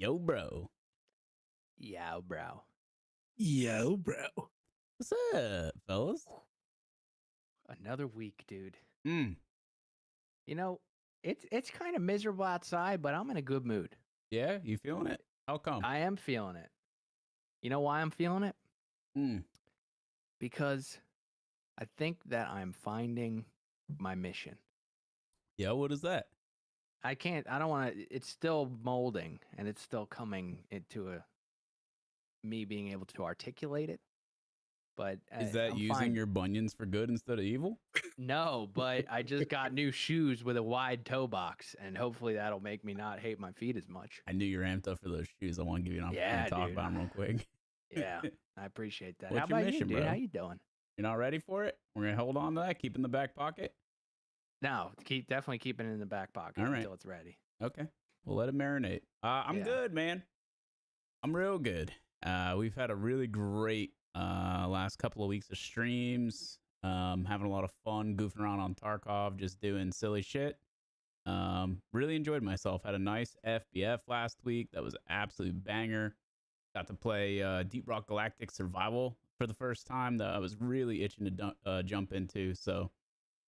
Yo, bro. Yeah, bro. Yo, bro. What's up, fellas? Another week, dude. Mm. You know, it's kind of miserable outside, but I'm in a good mood. Yeah, you feeling it? How come? I am feeling it. You know why I'm feeling it? Mm. Because I think that I'm finding my mission. Yeah, what is that? I don't want to, it's still molding and it's still coming into me being able to articulate it. But Is that using your bunions for good instead of evil? No, but I just got new shoes with a wide toe box, and hopefully that'll make me not hate my feet as much. I knew you're amped up for those shoes. I want to give you an opportunity to talk about them real quick. Yeah, I appreciate that. What's How your about mission, you, dude? bro? How you doing? You're not ready for it? We're going to hold on to that, keep it in the back pocket? No, definitely keeping it in the back pocket All right. until it's ready. Okay. We'll let it marinate. I'm good, man. I'm real good. We've had a really great last couple of weeks of streams. Having a lot of fun goofing around on Tarkov, just doing silly shit. Really enjoyed myself. Had a nice FBF last week. That was an absolute banger. Got to play Deep Rock Galactic Survival for the first time that I was really itching to jump into. So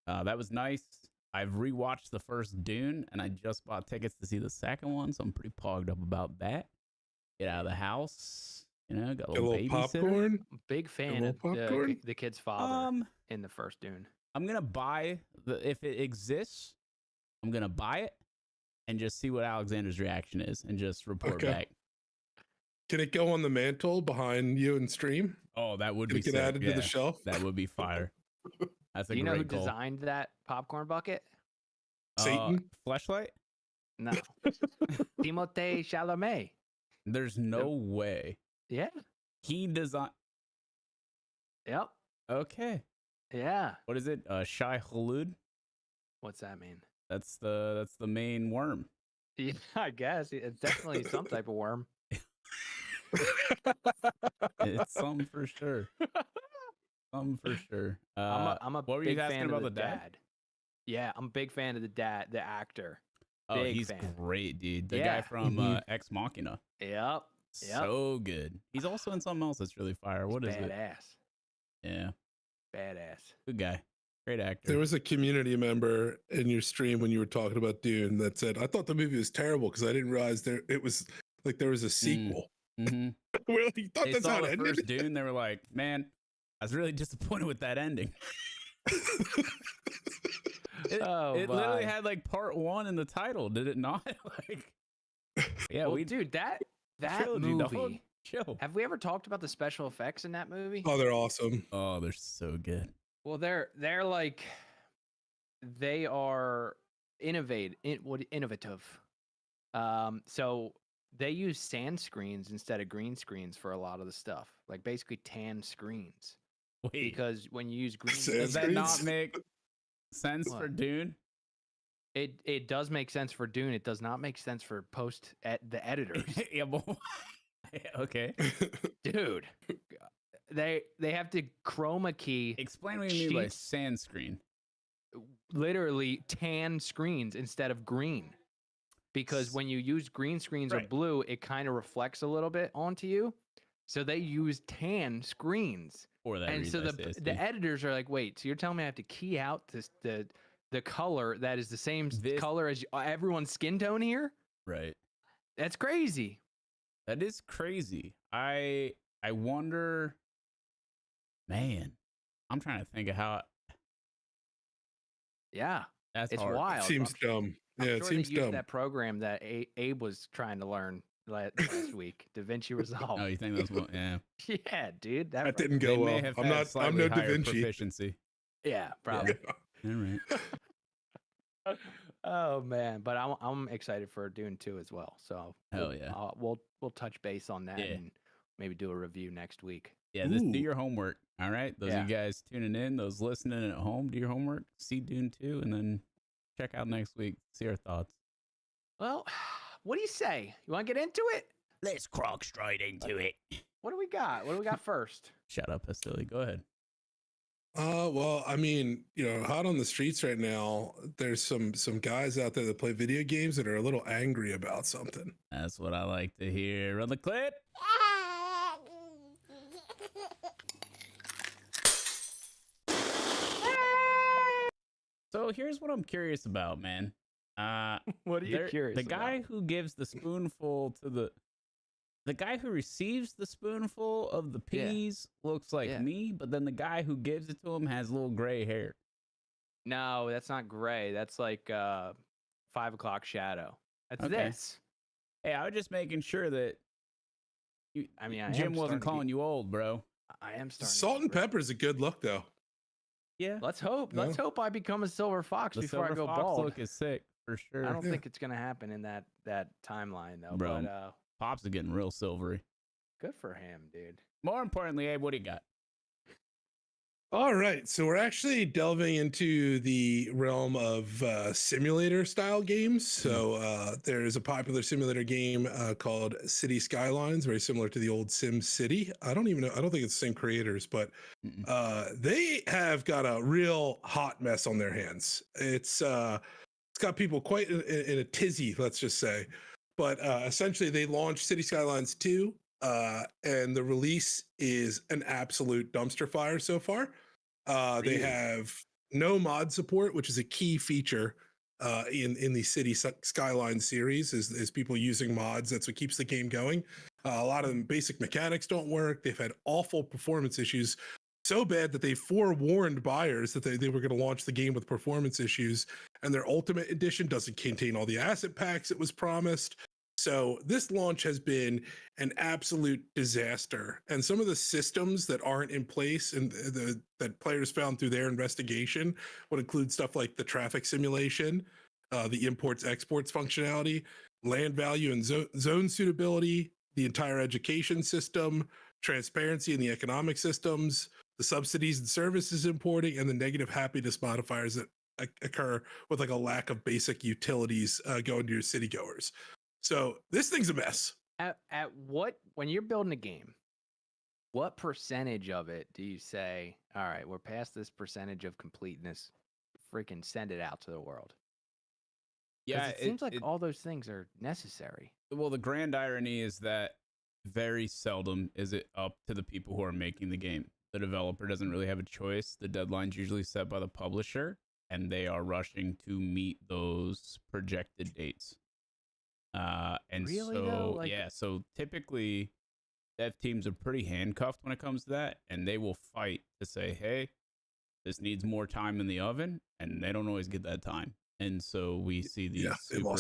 that was nice. I've rewatched the first Dune, and I just bought tickets to see the second one, so I'm pretty pogged up about that. Get out of the house, you know, got a little babysitter. Popcorn. Big fan of the kid's father in the first Dune. I'm gonna buy if it exists. I'm gonna buy it and just see what Alexander's reaction is, and just report back. Can it go on the mantle behind you and stream? Oh, that would be sick. Get added to the shelf. That would be fire. That's a Do you know great who goal. designed that popcorn bucket? Satan? Fleshlight? No, Timothée Chalamet. There's no way. Yeah. He designed. Yep. Okay. Yeah. What is it? Shai Hulud? What's that mean? That's the main worm. Yeah, I guess it's definitely some type of worm. It's something for sure. Something for sure. I'm a what were big you asking fan about of the dad? Yeah, I'm a big fan of the dad, the actor. Oh, Big he's fan. great, dude. The guy from Ex Machina. Yep. So good. He's also in something else that's really fire. What is it? Badass. Yeah. Badass. Good guy. Great actor. There was a community member in your stream when you were talking about Dune that said, I thought the movie was terrible because I didn't realize there was a sequel. Mm-hmm. We're like, you thought that's how it ended? First Dune, they were like, man, I was really disappointed with that ending. It literally had like part 1 in the title, did it not? Like, yeah, well, dude, that trilogy, movie. Chill. Have we ever talked about the special effects in that movie? Oh, they're awesome. Oh, they're so good. Well, they're like, they are innovative. So they use sand screens instead of green screens for a lot of the stuff, like basically tan screens. Wait, because when you use green, Sand does that screens? not make sense for Dune? It does make sense for Dune. It does not make sense for the editors. Yeah, well, okay. Dude, they have to chroma key. Explain what you mean by sheets. sand screen. Literally tan screens instead of green, because when you use green screens or blue, it kind of reflects a little bit onto you. So they use tan screens. For that and reason, so the editors are like, wait, so you're telling me I have to key out the color that is the same color as everyone's skin tone here? Right. That's crazy. That is crazy. I wonder, man, I'm trying to think of how. Yeah. It's hard. wild. It seems dumb. I'm Yeah, sure it seems they used dumb. that program that Abe was trying to learn last week, DaVinci Resolve. Oh, you think that's what? Yeah. Yeah, dude. That didn't They go may well. have I'm had not. slightly I'm no Da higher Vinci. proficiency. Yeah, probably. All right. Oh man, but I'm excited for Dune 2 as well. So Hell yeah. We'll touch base on that Yeah. and maybe do a review next week. Yeah, just do your homework. All right. Those of you guys tuning in, those listening at home, do your homework, see Dune 2, and then check out next week. See our thoughts. Well, what do you say? You want to get into it? Let's crock straight into it. What do we got? What do we got first? Shut up, Hastily. Go ahead. Well, I mean, hot on the streets right now. There's some guys out there that play video games that are a little angry about something. That's what I like to hear. Run the clip. So here's what I'm curious about, man. What are you curious The about? guy who gives the spoonful to the guy who receives the spoonful of the peas looks like me, but then the guy who gives it to him has little gray hair. No, that's not gray. That's like 5 o'clock shadow. That's this. Hey, I was just making sure that Jim wasn't calling you old, bro. I am starting. Salt and pepper is a good look, though. Yeah. Let's hope. No? Let's hope I become a silver fox before I go fox bald. Look is sick for sure. I don't think it's gonna happen in that timeline though. Bro, but Pops are getting real silvery. Good for him, dude. More importantly, Abe, what do you got? All right, so we're actually delving into the realm of simulator style games. So there's a popular simulator game called City Skylines, very similar to the old Sim City. I don't even know. I don't think it's the same creators, but they have got a real hot mess on their hands. It's got people quite in a tizzy, let's just say. But essentially, they launched City Skylines 2, and the release is an absolute dumpster fire so far. They have no mod support, which is a key feature in the City Skylines series, is people using mods. That's what keeps the game going. A lot of them basic mechanics don't work. They've had awful performance issues, so bad that they forewarned buyers that they were going to launch the game with performance issues, and their Ultimate Edition doesn't contain all the asset packs it was promised. So this launch has been an absolute disaster, and some of the systems that aren't in place and that players found through their investigation would include stuff like the traffic simulation, the imports exports functionality, land value and zone suitability, the entire education system, transparency in the economic systems, the subsidies and services importing, and the negative happiness modifiers that occur with like a lack of basic utilities going to your city goers. So this thing's a mess. At what, when you're building a game, what percentage of it do you say, all right, we're past this percentage of completeness, freaking send it out to the world? Yeah, it seems like all those things are necessary. Well, the grand irony is that very seldom is it up to the people who are making the game. The developer doesn't really have a choice. The deadline's usually set by the publisher, and they are rushing to meet those projected dates. And really, so, so typically dev teams are pretty handcuffed when it comes to that, and they will fight to say, hey, this needs more time in the oven, and they don't always get that time. And so we see these super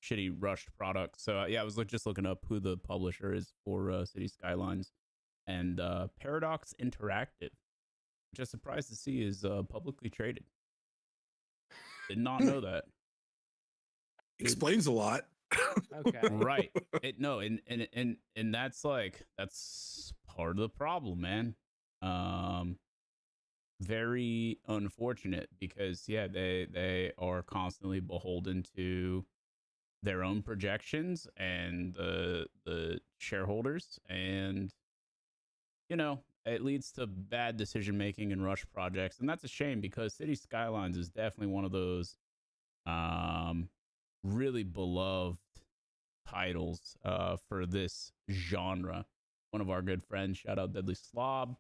shitty rushed products. So I was just looking up who the publisher is for City Skylines, and Paradox Interactive, which I'm surprised to see is publicly traded. Did not know that. Explains a lot. Okay. Right. And that's part of the problem, man. Very unfortunate because they are constantly beholden to their own projections and the shareholders, and it leads to bad decision making and rush projects, and that's a shame because City Skylines is definitely one of those really beloved titles for this genre. One of our good friends, shout out Deadly Slob,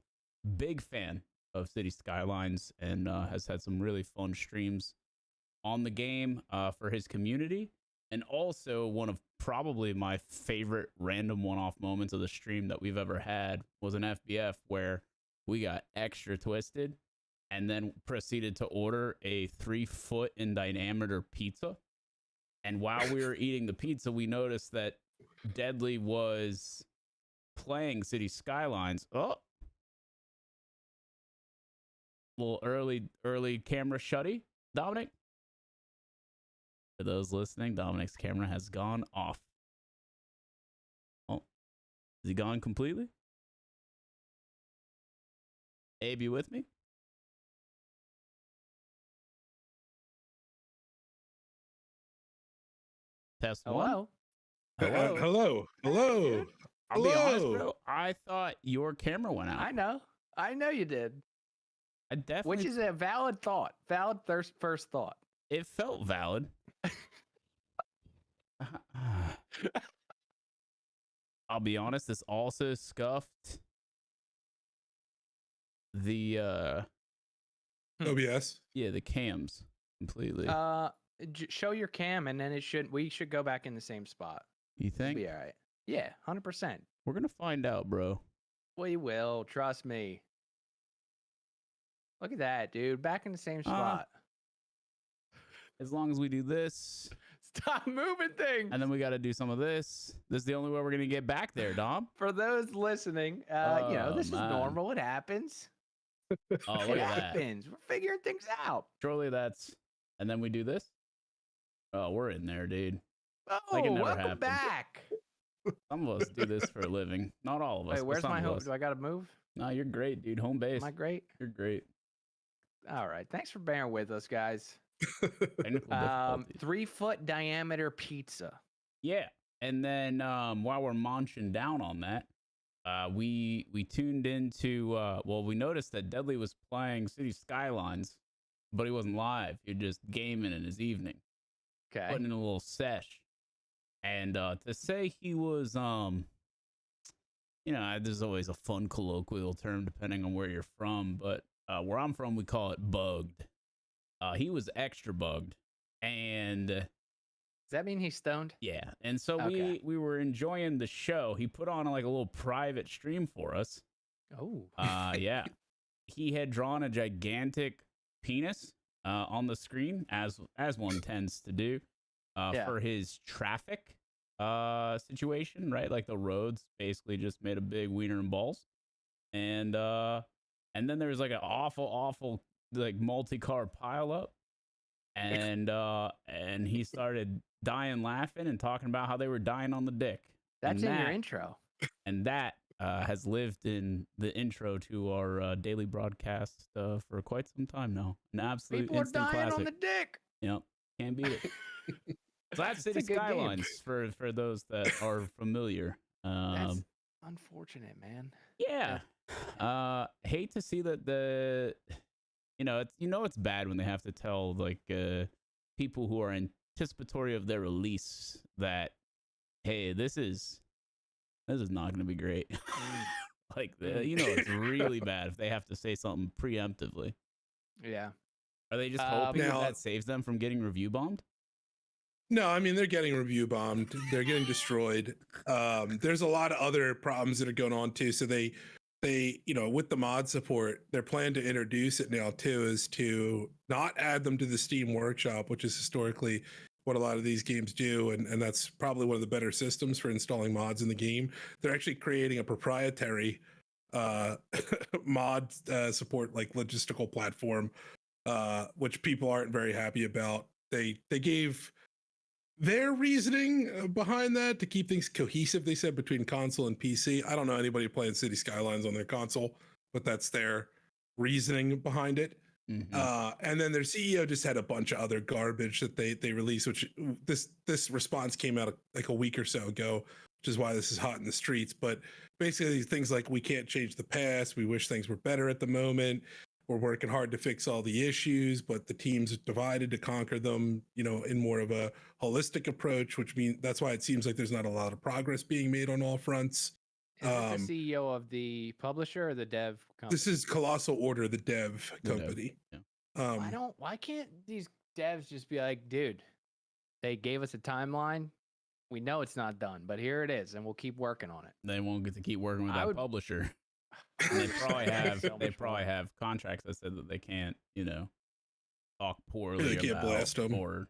big fan of City Skylines, and has had some really fun streams on the game for his community. And also one of probably my favorite random one-off moments of the stream that we've ever had was an FBF where we got extra twisted and then proceeded to order a 3-foot in diameter pizza. And while we were eating the pizza, we noticed that Deadly was playing City Skylines. Oh, little early camera shutty, Dominic. For those listening, Dominic's camera has gone off. Oh, is he gone completely? Abe, you with me? Test Hello? One. Hello. I'll be honest, bro. I thought your camera went out. I know you did. I definitely. Which is a valid thought. Valid first thought. It felt valid. I'll be honest. This also scuffed the OBS. Yeah, the cams completely. Show your cam, and then we should go back in the same spot. You think? It'll be all right. Yeah, 100%. We're gonna find out, bro. We will. Trust me. Look at that, dude. Back in the same spot. As long as we do this. Stop moving things. And then we got to do some of this. This is the only way we're gonna get back there, Dom. For those listening, this is normal. It happens. Oh, look It at that. happens. We're figuring things out. Surely that's. And then we do this. Oh, we're in there, dude. Oh, never welcome happened. back. Some of us do this for a living. Not all of us. Wait, where's but some my of home? us. Do I got to move? No, you're great, dude. Home base. Am I great? You're great. All right. Thanks for bearing with us, guys. Technical difficulties. 3-foot diameter pizza. Yeah. And then while we're munching down on that, we tuned into we noticed that Deadly was playing City Skylines, but he wasn't live. He was just gaming in his evening. Okay. Putting in a little sesh. And to say he was there's always a fun colloquial term depending on where you're from, but where I'm from we call it bugged. He was extra bugged. And does that mean he's stoned? Yeah. And so Okay. we were enjoying the show. He put on like a little private stream for us. Oh. Yeah. He had drawn a gigantic penis on the screen, as one tends to do, for his traffic situation, right? Like the roads basically just made a big wiener and balls. And then there was like an awful like multi-car pileup. And he started dying laughing and talking about how they were dying on the dick. That's in your intro. And that has lived in the intro to our daily broadcast for quite some time now. An absolute People are instant dying classic. on the dick. Yep, can't beat it. So that's City It's a good game. Skylines for those that are familiar. That's unfortunate, man. Yeah. Hate to see that it's bad when they have to tell like people who are anticipatory of their release that, hey, this is not going to be great. Like it's really bad if they have to say something preemptively. Yeah. Are they just hoping now, that saves them from getting review bombed? No, I mean they're getting review bombed. They're getting destroyed. There's a lot of other problems that are going on too. So they with the mod support, their plan to introduce it now too is to not add them to the Steam Workshop, which is historically what a lot of these games do, and that's probably one of the better systems for installing mods in the game. They're actually creating a proprietary mod support like logistical platform, which people aren't very happy about. They gave their reasoning behind that to keep things cohesive, they said, between console and PC. I don't know anybody playing City Skylines on their console, but that's their reasoning behind it. Mm-hmm. And then their CEO just had a bunch of other garbage that they released, which this response came out like a week or so ago, which is why this is hot in the streets. But basically things like, we can't change the past, we wish things were better at the moment, we're working hard to fix all the issues, but the team's divided to conquer them, in more of a holistic approach, which means that's why it seems like there's not a lot of progress being made on all fronts. Is this the CEO of the publisher or the dev company? This is Colossal Order, the dev company. Yeah. Why can't these devs just be like, dude, they gave us a timeline. We know it's not done, but here it is, and we'll keep working on it. They won't get to keep working with that publisher. They probably have contracts that said that they can't, talk poorly they can't about blast them. Or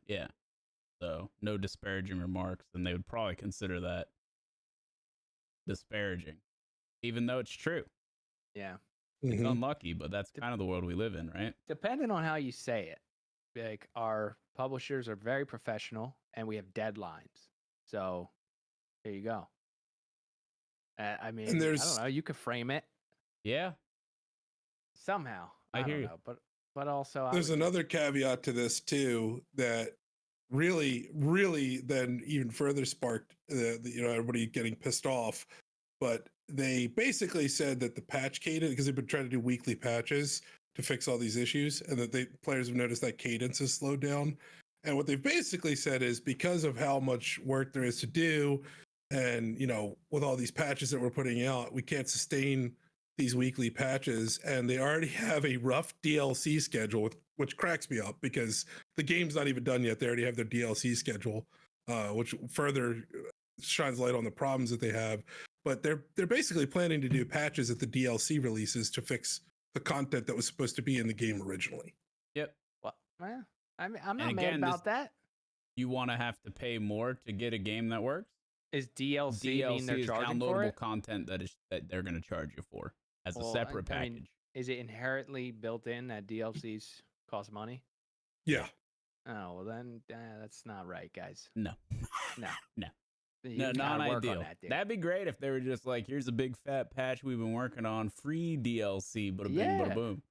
so no disparaging remarks, and they would probably consider that disparaging, even though it's true. Yeah, it's unlucky, but that's kind of the world we live in, right? Depending on how you say it, like our publishers are very professional, and we have deadlines. So there you go. I mean, I don't know. You could frame it. Yeah. Somehow. I hear you. Know, but also there's another caveat to this too that really then even further sparked everybody getting pissed off. But they basically said that the patch cadence, because they've been trying to do weekly patches to fix all these issues, and that players have noticed that cadence has slowed down. And what they've basically said is because of how much work there is to do, and with all these patches that we're putting out, we can't sustain these weekly patches, and they already have a rough DLC schedule, which cracks me up because the game's not even done yet. They already have their DLC schedule, which further shines light on the problems that they have. But they're basically planning to do patches at the DLC releases to fix the content that was supposed to be in the game originally. Yep. Well, I mean, I'm not mad about that. You want to have to pay more to get a game that works? Is DLC mean they're charging for it? Downloadable content that they're going to charge you for as a separate package. Mean, is it inherently built in that DLCs cost money? Yeah. Oh, well then that's not right, guys. No. No. No, not ideal. That'd be great if they were just like, here's a big fat patch we've been working on, free DLC, bada bing, bada boom.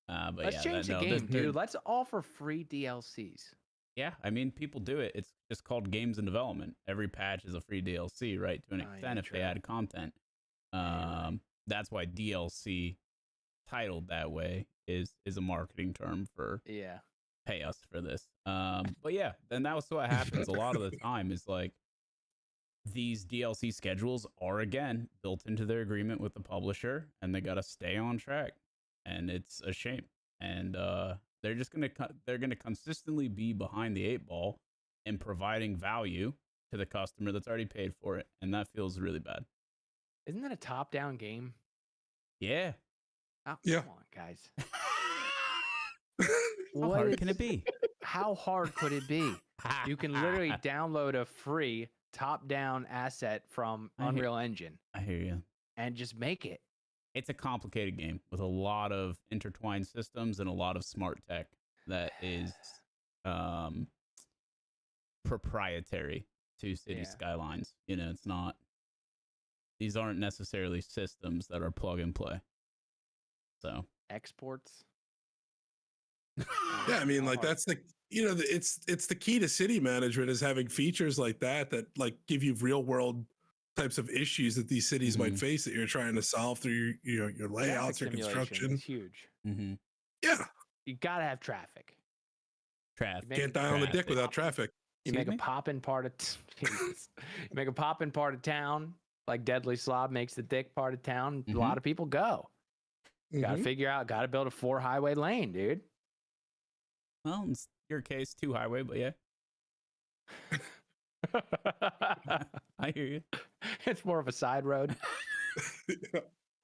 But let's change the game, dude. Let's offer free DLCs. Yeah, I mean, people do it. It's just called games in development. Every patch is a free DLC, right? To an extent, if they add content. That's why DLC, titled that way, is a marketing term for pay us for this. But yeah, then that's what happens a lot of the time is like these DLC schedules are again built into their agreement with the publisher, and they got to stay on track, and it's a shame. And they're just gonna consistently be behind the 8 ball in providing value to the customer that's already paid for it, and that feels really bad. Isn't that a top-down game? Yeah. Oh, yeah. Come on, guys. How hard can it be? How hard could it be? You can literally download a free top-down asset from Unreal Engine. I hear you. And just make it. It's a complicated game with a lot of intertwined systems and a lot of smart tech that is proprietary to City Skylines. It's not. These aren't necessarily systems that are plug and play. So exports. Yeah, I mean, like that's the it's the key to city management is having features like that like give you real world types of issues that these cities might face that you're trying to solve through your layouts, your construction. It's huge. Mm-hmm. Yeah, you gotta have traffic. Can't die on the dick without traffic. You make a poppin' part of you make a poppin' part of town, like Deadly Slob makes the dick part of town. A lot of people go. Gotta figure out. Gotta build a 4-highway lane, dude. Well, in your case, 2-highway, but yeah. I hear you. It's more of a side road.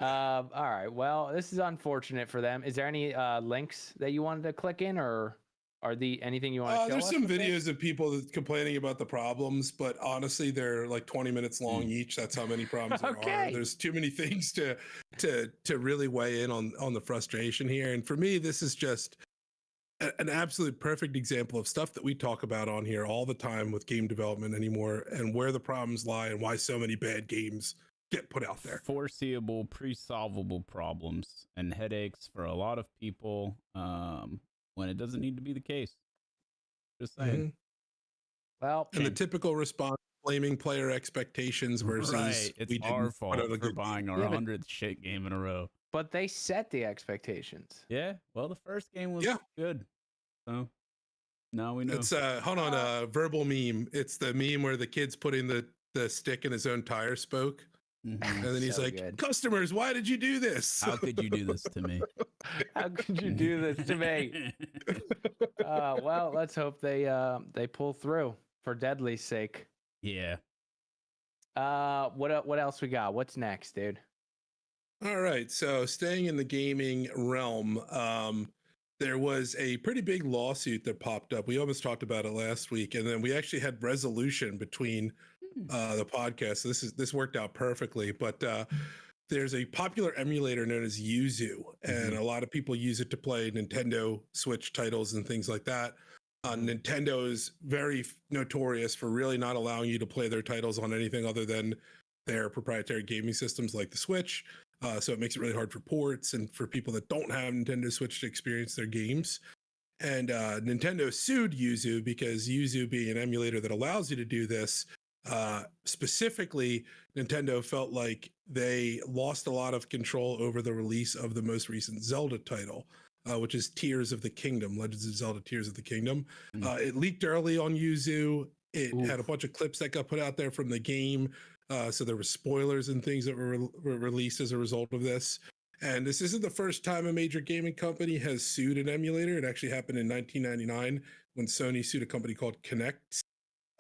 All right. Well, this is unfortunate for them. Is there any links that you wanted to click in, or are anything you want to show there's us some videos of people complaining about the problems, but honestly, they're like 20 minutes long each. That's how many problems there are. There's too many things to really weigh in on the frustration here. And for me, this is just an absolute perfect example of stuff that we talk about on here all the time with game development anymore, and where the problems lie and why so many bad games get put out there. Foreseeable, pre-solvable problems and headaches for a lot of people when it doesn't need to be the case. Just saying. Well, and the typical response, blaming player expectations versus it's our fault for buying our 100th shit game in a row. But they set the expectations. Yeah. Well, the first game was good. So now we know. It's verbal meme. It's the meme where the kid's putting the stick in his own tire spoke. And then he's like, customers, why did you do this? How could you do this to me? How could you do this to me? Well, let's hope they pull through for Deadly's sake. Yeah. What else we got? What's next, dude? All right. So staying in the gaming realm, there was a pretty big lawsuit that popped up. We almost talked about it last week, and then we actually had resolution between the podcast. So this worked out perfectly. But there's a popular emulator known as Yuzu, and a lot of people use it to play Nintendo Switch titles and things like that. Nintendo is very notorious for really not allowing you to play their titles on anything other than their proprietary gaming systems like the Switch. So it makes it really hard for ports and for people that don't have Nintendo Switch to experience their games. And Nintendo sued Yuzu because Yuzu, being an emulator that allows you to do this, specifically, Nintendo felt like they lost a lot of control over the release of the most recent Zelda title. which is Tears of the Kingdom, Legends of Zelda Tears of the Kingdom. Mm. It leaked early on Yuzu. It had a bunch of clips that got put out there from the game. So there were spoilers and things that were released as a result of this. And this isn't the first time a major gaming company has sued an emulator. It actually happened in 1999 when Sony sued a company called Connect.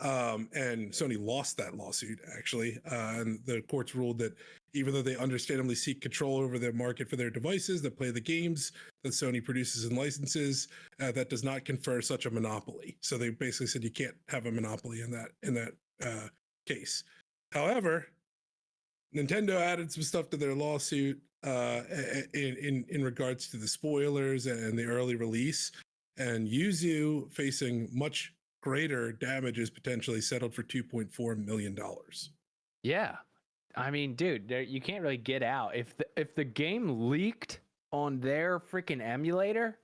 And Sony lost that lawsuit, actually. And the courts ruled that even though they understandably seek control over their market for their devices that play the games that Sony produces and licenses, that does not confer such a monopoly. So they basically said you can't have a monopoly in that case. However, Nintendo added some stuff to their lawsuit in regards to the spoilers and the early release, and Yuzu, facing much greater damages, potentially settled for $2.4 million. Yeah, I mean, dude, you can't really get out if the game leaked on their freaking emulator.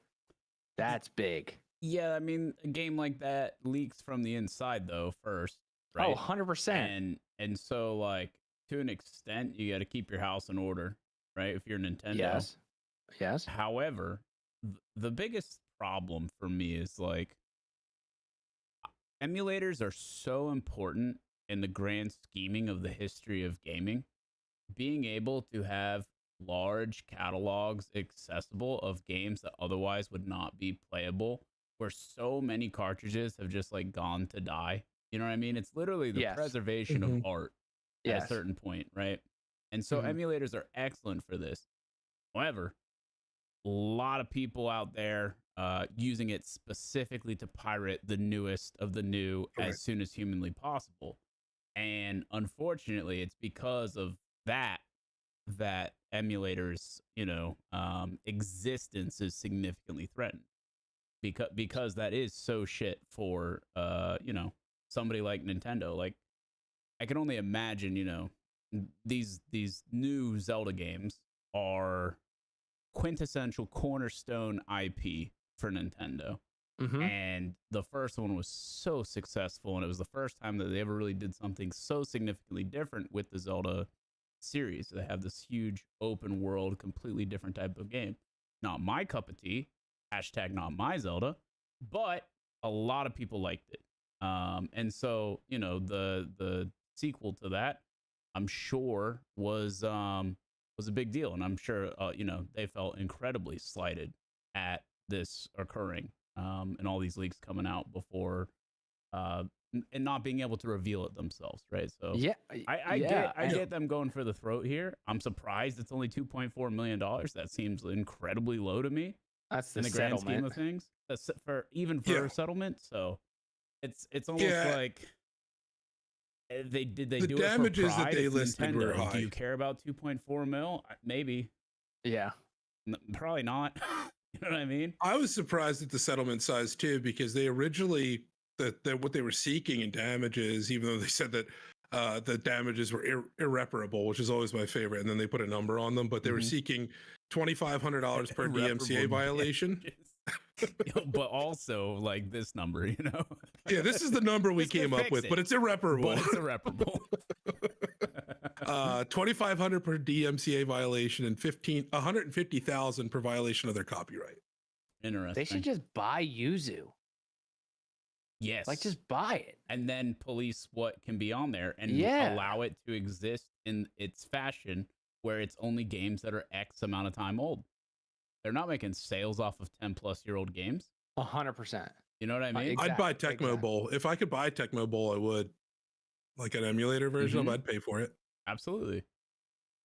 That's big. Yeah, I mean, a game like that leaks from the inside though first, right? Oh, 100%. And so, like, to an extent, you got to keep your house in order, right? If you're Nintendo. Yes. However, the biggest problem for me is, like, emulators are so important in the grand scheming of the history of gaming. Being able to have large catalogs accessible of games that otherwise would not be playable, where so many cartridges have just, like, gone to die. You know what I mean? It's literally the preservation of art at a certain point, right? And so emulators are excellent for this. However, a lot of people out there using it specifically to pirate the newest of the new as soon as humanly possible. And unfortunately, it's because of that emulators, existence is significantly threatened. Because that is so shit for somebody like Nintendo. Like, I can only imagine, these new Zelda games are quintessential cornerstone IP for Nintendo. And the first one was so successful, and it was the first time that they ever really did something so significantly different with the Zelda series. They have this huge open world, completely different type of game. Not my cup of tea, hashtag not my Zelda, but a lot of people liked it. And so, the sequel to that, I'm sure was a big deal. And I'm sure, they felt incredibly slighted at this occurring, and all these leaks coming out before, and not being able to reveal it themselves. Right. So I get them going for the throat here. I'm surprised it's only $2.4 million. That seems incredibly low to me. That's in the grand scheme of things. That's for a settlement. So it's almost like they do it for damages pride. that they It's listed Nintendo. were high. Do you care about 2.4 mil? Maybe. Yeah. Probably not. You know what I mean? I was surprised at the settlement size too, because they originally that what they were seeking in damages, even though they said that the damages were irreparable, which is always my favorite, and then they put a number on them, but they were seeking $2,500 per DMCA violation. But also, like, this number, Yeah, this is the number we came up with, but it's irreparable. But it's irreparable. $2,500 per DMCA violation and $150,000 per violation of their copyright. Interesting. They should just buy Yuzu. Yes. Like, just buy it. And then police what can be on there and allow it to exist in its fashion where it's only games that are X amount of time old. They're not making sales off of 10-plus-year-old games. 100%. You know what I mean? I'd buy Tecmo Bowl. If I could buy Tecmo Bowl, I would. Like an emulator version of it, I'd pay for it. Absolutely.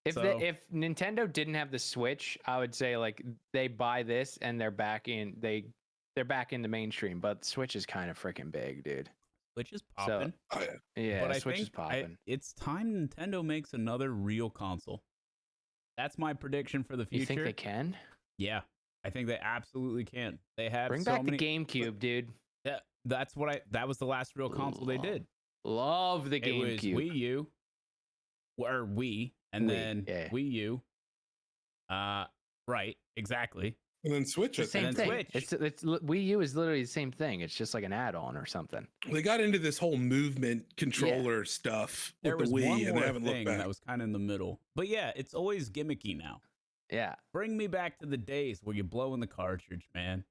If Nintendo didn't have the Switch, I would say, like, they buy this and they're back in the mainstream, but Switch is kind of freaking big, dude. Switch is popping. So, but Switch is popping. It's time Nintendo makes another real console. That's my prediction for the future. You think they can? Yeah, I think they absolutely can. They have Bring back the GameCube, dude. Yeah, that was the last real console they did. Love the GameCube. It was Wii U, or Wii, and then Wii U. Right, exactly. And then Switch. It's the same thing. It's Wii U is literally the same thing. It's just like an add-on or something. They got into this whole movement controller stuff with the Wii, and they haven't looked back. That was kind of in the middle. But yeah, it's always gimmicky now. Yeah. Bring me back to the days where you blow in the cartridge, man.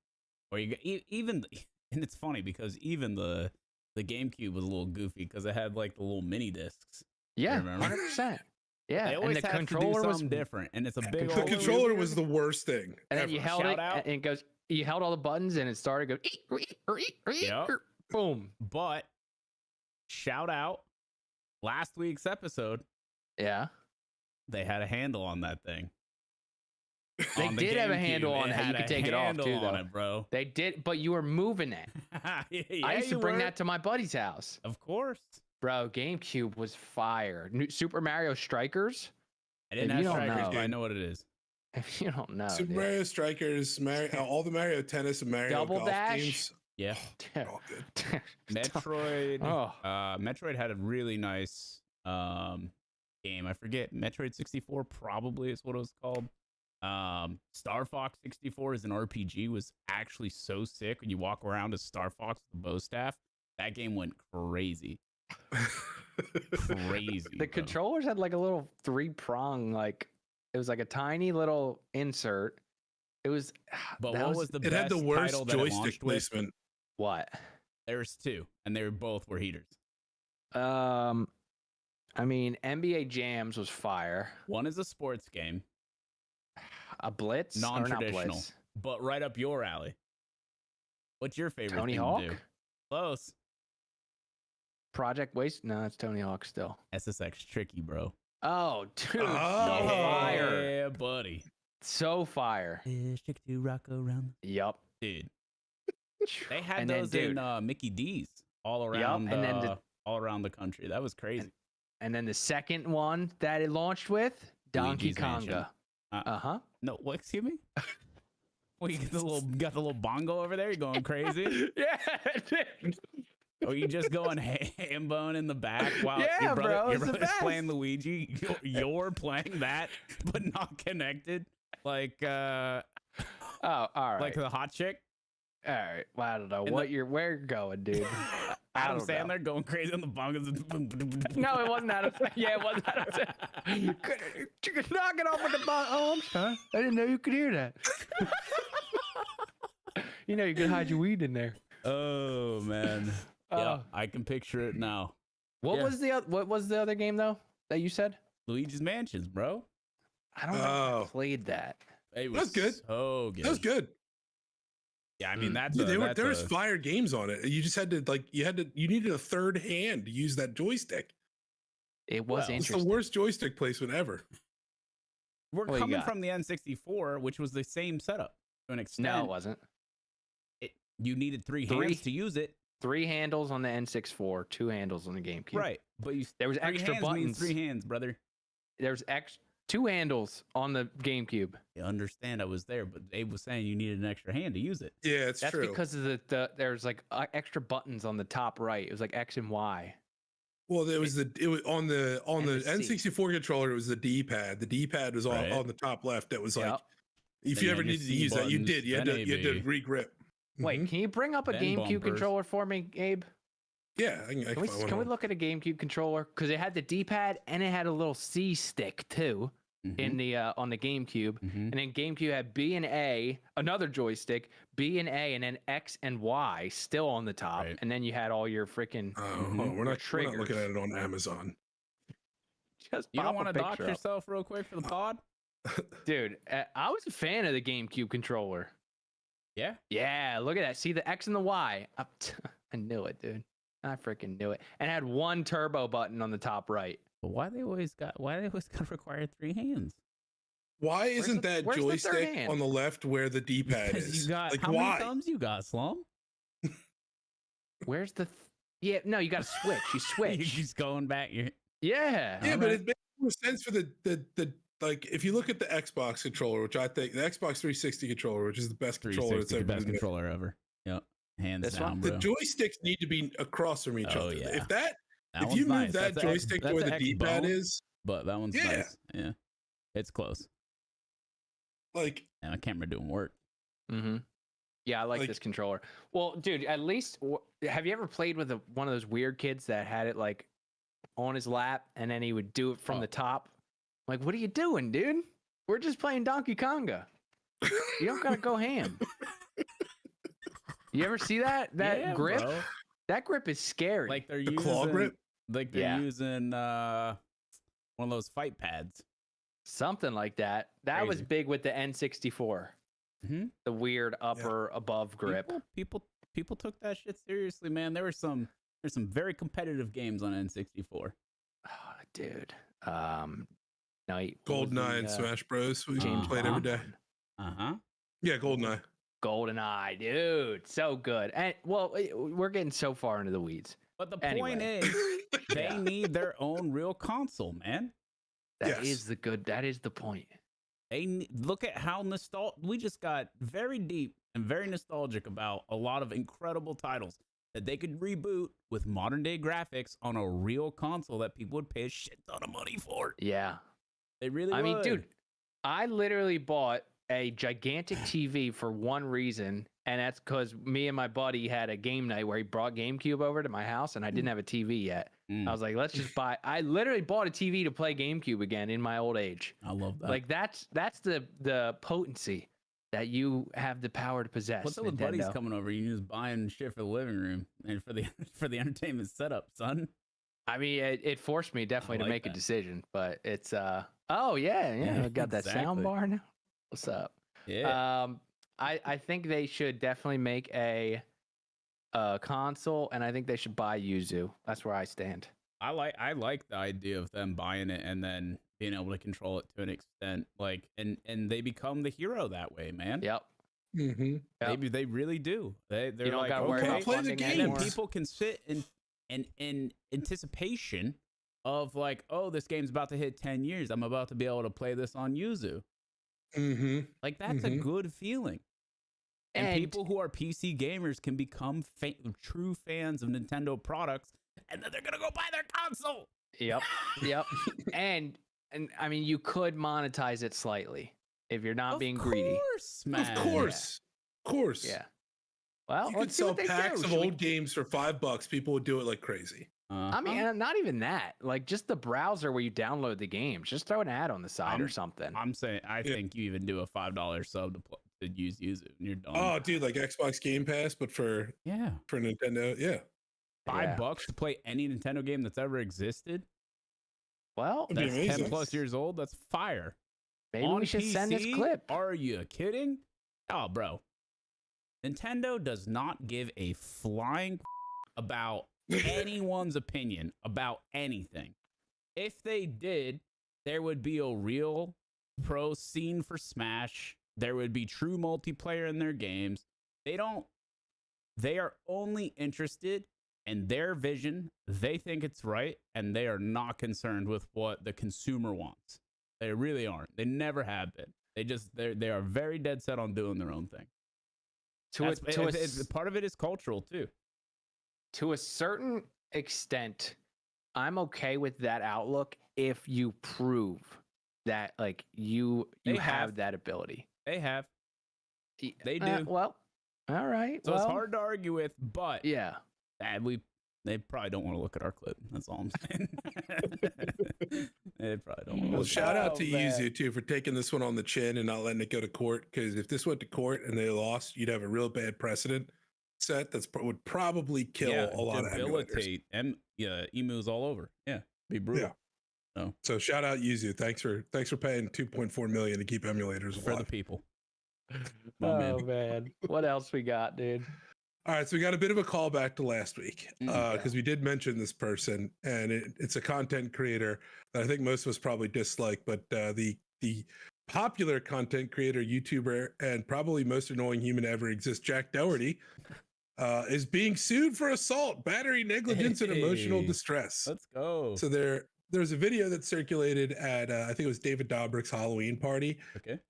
Or you even, and it's funny because even the GameCube was a little goofy because it had like the little mini discs. Yeah, 100%. Yeah, They always and the have controller to do was something different, and it's a big. The controller was the worst thing. And then you held Shout it, out. and it goes. You held all the buttons, and it started go. Yep. Boom. But shout out, last week's episode, Yeah. they had a handle on that thing. They On the did have a GameCube, handle on it it. had You could a take it off handle too, on though. it, bro. They did, but you were moving it. Yeah, I used to you bring were. that to my buddy's house. Of course. Bro, GameCube was fire. Super Mario Strikers. I didn't If have you don't strikers, know- but I know what it is. If you don't know, Super dude. Mario Strikers, all the Mario Tennis and Mario Double Golf Dash? games. Yeah. They're all good. Metroid. Oh. Metroid had a really nice game. I forget. Metroid 64 probably is what it was called. Star Fox 64 as an RPG was actually so sick when you walk around as Star Fox with the bow staff. That game went crazy. Crazy. The bro. controllers had like a little 3-prong, like it was like a tiny little insert. It was. But that what was the It best had the worst title that it joystick launched with? placement. what? There's two, and they both were heaters. I mean, NBA Jams was fire. One is a sports game, A Blitz, or not non-traditional, Blitz? but right up your alley. What's your favorite Tony thing Hawk? to do? Close. Project Waste? No, it's Tony Hawk still. SSX tricky, bro. Oh, dude, Oh. so fire, Yeah, buddy. so fire. Stick to rock around. Yup. Dude, they had And then, those dude, in Mickey D's all around, and then all around the country. That was crazy. and then the second one that it launched with Donkey Luigi's Mansion. Konga. Uh-huh. No, what? Excuse me. Well, you got the little bongo over there. You're going crazy. Yeah, dude. Or you just going ham bone in the back while Yeah, your bro, your it's the brother's best. playing Luigi. You're playing that, but not connected. Like Oh, all right. like the hot chick. All right. Well, I don't know And where you're going, dude. I Adam don't know. Sandler going crazy on the bongos. No, it wasn't Adam. Yeah, it wasn't Adam. Sandler. You could knock it off with the bong. Oh, I'm sorry. I didn't know you could hear that. You know, you could hide your weed in there. Oh man. Yeah, Oh. I can picture it now. What Yeah. was the other game though that you said? Luigi's Mansions, bro. I don't know if Oh. I played that. It was good. So good. That was good. Yeah, I mean that's Dude, a, there was that's a- fire games on it. You just had to you needed a third hand to use that joystick. It was Well, It's the interesting. worst joystick placement ever. We're What you coming got? from the N64, which was the same setup to an extent. No, it wasn't. You needed three Three. hands to use it. 3 handles on the N64, 2 handles on the GameCube. Right. But you There was three extra hands means buttons. 3 hands, brother. There's 2 handles on the GameCube. You understand I was there, but Abe was saying you needed an extra hand to use it. Yeah, it's That's true. because of the there's like extra buttons on the top right. It was like X and Y. Well, it was on the And the C. N64 controller. It was the D-pad. The D-pad was Right. on the top left. That was like Yep. if Then you you ever had your needed to C use that, you buttons, did. You had then to AB. re-grip. Wait, Mhm. can you bring up a Then GameCube bumpers. controller for me, Abe? Yeah, I Can we look at a GameCube controller? Because it had the D-pad and it had a little C stick too in the on the GameCube. Mhm. And then GameCube had B and A, another joystick, B and A, and then X and Y still on the top. Right. And then you had all your freaking Oh, Mhm. we're not looking Triggers. at it on Amazon. just You pop don't want a to dox picture up. yourself real quick for the pod? Dude, I was a fan of the GameCube controller. Yeah. Yeah, look at that. See the X and the Y. I knew it, dude. I freaking knew it. And it had one turbo button on the top right. But why they always got to require 3 hands? Why isn't that where's the third joystick hand? on the left where the D-pad Because is? you got Like how why? many thumbs you got, Slum? Where's the? Yeah, no, you got to switch. You You're switch. just going back. Yeah. Yeah, but Alright. it makes more sense for the like if you look at the Xbox controller, which I think the Xbox 360 controller, which is the best controller that's 360, ever the best been made. controller ever. Yep. Hands This down, one? The bro. joysticks need to be across from each Oh, other. yeah. If that That if one's you move nice. that That's a X- joystick to that's where a the X D-pad bone, is, but that one's Yeah. nice. Yeah. It's close. like And my camera doing work. Mm-hmm. Yeah, I like Like- this controller. Well, dude, at least have you ever played with one of those weird kids that had it like on his lap and then he would do it from Oh. the top? Like, what are you doing, dude? We're just playing Donkey Konga. You don't gotta go ham. You ever see that grip? Bro. That grip is scary. Like they're The using claw grip? like they're using one of those fight pads. Something like that. That was Crazy. big with the N64. Mm-hmm. The weird upper above grip. People took that shit seriously, man. There's some very competitive games on N64. Oh, dude. Night. GoldenEye and Smash Bros. We played every day. Yeah, GoldenEye. GoldenEye, dude. So good. And well, we're getting so far into the weeds. But the point is, they need their own real console, man. That is the point. Look at how we just got very deep and very nostalgic about a lot of incredible titles that they could reboot with modern day graphics on a real console that people would pay a shit ton of money for. Yeah. They really would. I mean, dude, I literally bought a gigantic TV for one reason, and that's because me and my buddy had a game night where he brought GameCube over to my house, and I didn't have a TV yet. I was like, let's just buy. I literally bought a TV to play GameCube again in my old age. I love that. Like that's the potency that you have the power to possess. What's up with buddies coming over? You just buying shit for the living room and for the entertainment setup, son. I mean, it forced me definitely to make a decision, but it's oh yeah, I got that sound bar now. What's up? Yeah. I think they should definitely make a console, and I think they should buy Yuzu. That's where I stand. I like the idea of them buying it and then being able to control it to an extent, like, and they become the hero that way, man. Yep. Mm-hmm. Maybe they really do. They're you don't like, gotta worry about play the game. and then people can sit in anticipation of like, oh, this game's about to hit 10 years. I'm about to be able to play this on Yuzu. Mm-hmm. Like that's a good feeling. And people who are PC gamers can become true fans of Nintendo products, and then they're gonna go buy their console. Yep. and I mean, you could monetize it slightly if you're not being greedy. Man. Of course. Yeah. Well, you could sell packs of old games for $5. People would do it like crazy. I mean, not even that. Like just the browser where you download the games. Just throw an ad on the side or something. I'm saying, I think you even do a $5 sub to use it, and you're done. Oh, dude, like Xbox Game Pass, but for Nintendo, yeah. $5 to play any Nintendo game that's ever existed. Well, that's 10 plus years old. That's fire. Maybe we should send this clip. Are you kidding? Oh, bro. Nintendo does not give a flying about anyone's opinion about anything. If they did, there would be a real pro scene for Smash. There would be true multiplayer in their games. They are only interested in their vision. They think it's right, and they are not concerned with what the consumer wants. They really aren't. They never have been. They are very dead set on doing their own thing. Part of it is cultural too. To a certain extent, I'm okay with that outlook if you prove that like you have that ability. They have. They do. Well, all right. So it's hard to argue with, but yeah. They probably don't want to look at our clip. That's all I'm saying. They probably don't want to. Well, shout out to Yuzu too for taking this one on the chin and not letting it go to court. Because if this went to court and they lost, you'd have a real bad precedent set would probably kill a lot of emulators. Emus all over. Yeah, be brutal. Yeah. So shout out Yuzu. Thanks for paying $2.4 million to keep emulators alive. For the people. Man. What else we got, dude? All right, so we got a bit of a callback to last week because we did mention this person, and it's a content creator that I think most of us probably dislike, but the popular content creator, YouTuber, and probably most annoying human to ever exist, Jack Doherty, is being sued for assault, battery, negligence, and emotional distress. Let's go. So there's a video that circulated at I think it was David Dobrik's Halloween party,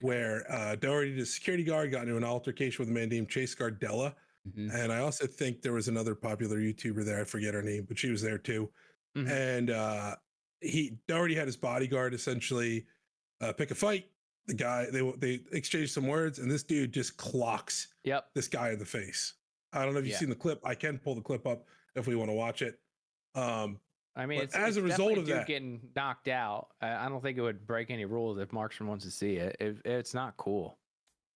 where Doherty, the security guard, got into an altercation with a man named Chase Gardella. Mm-hmm. And I also think there was another popular YouTuber there. I forget her name, but she was there too. Mm-hmm. And Doherty had his bodyguard essentially pick a fight. The guy, they exchanged some words, and this dude just clocks this guy in the face. I don't know if you've seen the clip. I can pull the clip up if we want to watch it. I mean, But it's as a result definitely of dude that- getting knocked out. I don't think it would break any rules if Marksman wants to see it. It's not cool.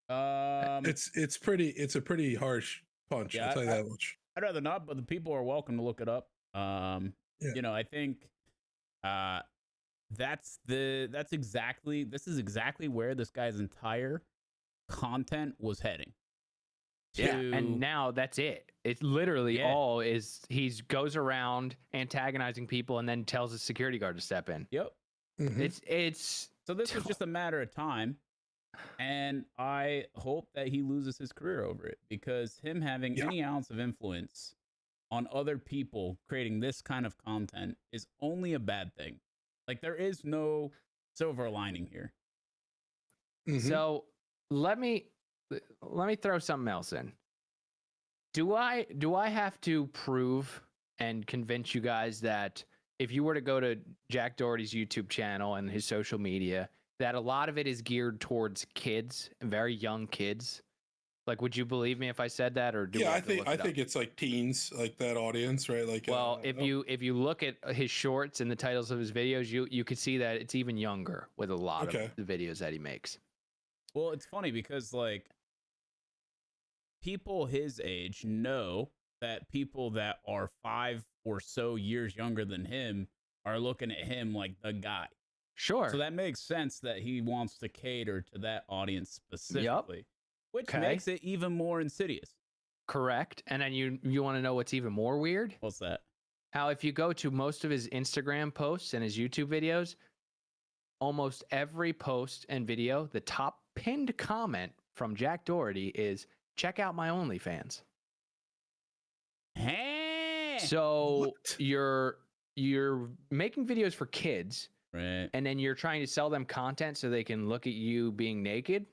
It's a pretty harsh punch. Yeah, I'll tell you that much. I'd rather not, but the people are welcome to look it up. Yeah. You know, I think this is exactly where this guy's entire content was heading. Yeah, and now that's it. It's literally all is goes around antagonizing people and then tells the security guard to step in. Yep. Mhm. It's So this was just a matter of time, and I hope that he loses his career over it, because him having any ounce of influence on other people creating this kind of content is only a bad thing. Like, there is no silver lining here. Mhm. So let me throw something else in. Do I have to prove and convince you guys that if you were to go to Jack Doherty's YouTube channel and his social media, that a lot of it is geared towards kids, very young kids? Like, would you believe me if I said that, or do Yeah, we I have to look it up? think it's like teens, like that audience, right? Like, Well, if you look at his shorts and the titles of his videos, you could see that it's even younger with a lot of the videos that he makes. Well, it's funny because, like, people his age know that people that are 5 or so years younger than him are looking at him like the guy. Sure. So that makes sense that he wants to cater to that audience specifically, which makes it even more insidious. Correct. And then you want to know what's even more weird? What's that? How if you go to most of his Instagram posts and his YouTube videos, almost every post and video, the top pinned comment from Jack Doherty is, "Check out my OnlyFans." Hey! So you're making videos for kids, Right. and then you're trying to sell them content so they can look at you being naked.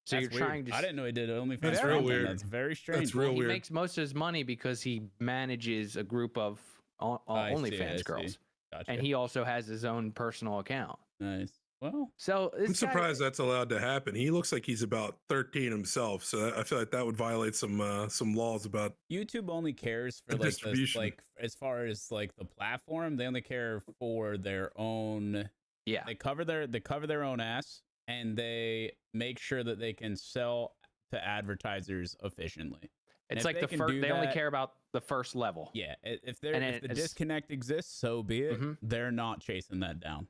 So That's you're weird. trying to. I didn't know he did OnlyFans. That's real content. weird. That's very strange. That's real He weird. makes most of his money because he manages a group of I OnlyFans see. girls, Gotcha. and he also has his own personal account. Nice. Well, So I'm surprised that's allowed to happen. He looks like he's about 13 himself, so I feel like that would violate some laws about YouTube only cares for the like distribution. like as far as like the platform, they only care for their own. Yeah. They cover their own ass, and they make sure that they can sell to advertisers efficiently. It's like they only care about the first level. Yeah, if the disconnect exists, so be it. Mhm. They're not chasing that down.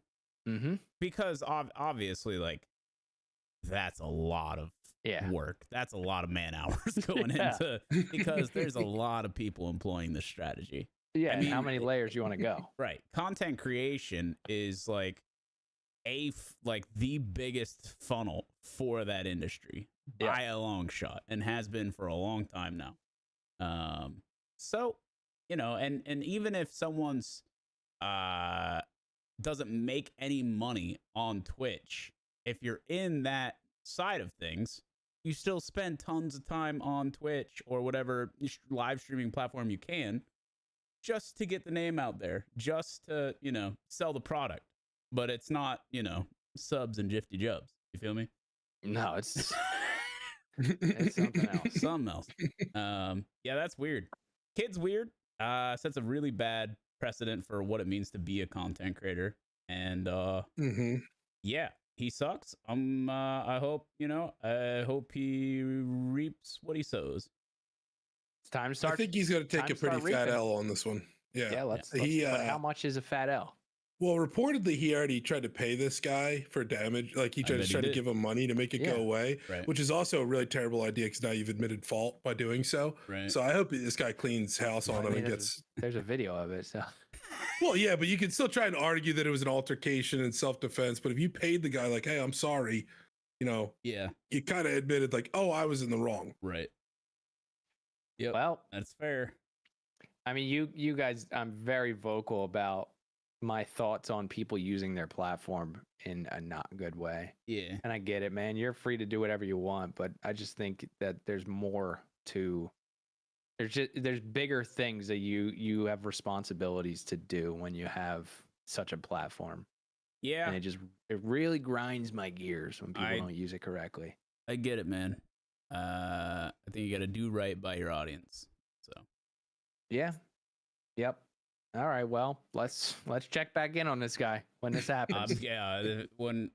Mm-hmm. Because obviously, like, that's a lot of work. That's a lot of man hours going into, because there's a lot of people employing this strategy. Yeah, I mean, how many layers you want to go? Right. Content creation is like the biggest funnel for that industry by a long shot, and has been for a long time now. So, you know, and even if someone's doesn't make any money on Twitch, if you're in that side of things, you still spend tons of time on Twitch or whatever live streaming platform you can, just to get the name out there, just to, you know, sell the product. But it's not, you know, subs and Jifty Jubs. You feel me? No, it's it's something else. Something else. Yeah, that's weird. Kid's weird. Sets a really bad precedent for what it means to be a content creator. And yeah, he sucks. I hope, you know, I hope he reaps what he sows. It's time to start. I think he's going to take a pretty fat L on this one. Yeah. Yeah, let's but how much is a fat L? Well, reportedly, he already tried to pay this guy for damage. Like, he tried to give him money to make it go away, which is also a really terrible idea, because now you've admitted fault by doing so. Right. So I hope this guy cleans house on him and gets. There's a video of it, so. Well, yeah, but you can still try and argue that it was an altercation and self-defense. But if you paid the guy like, "Hey, I'm sorry," you know, you kind of admitted like, "Oh, I was in the wrong." Right. Yeah. Well, that's fair. I mean, you guys, I'm very vocal about my thoughts on people using their platform in a not good way. Yeah. And I get it, man. You're free to do whatever you want, but I just think that there's more to. There's bigger things that you have responsibilities to do when you have such a platform. Yeah. And it really grinds my gears when people don't use it correctly. I get it, man. I think you got to do right by your audience. So. Yeah. Yep. All right, well, let's check back in on this guy when this happens. Yeah, when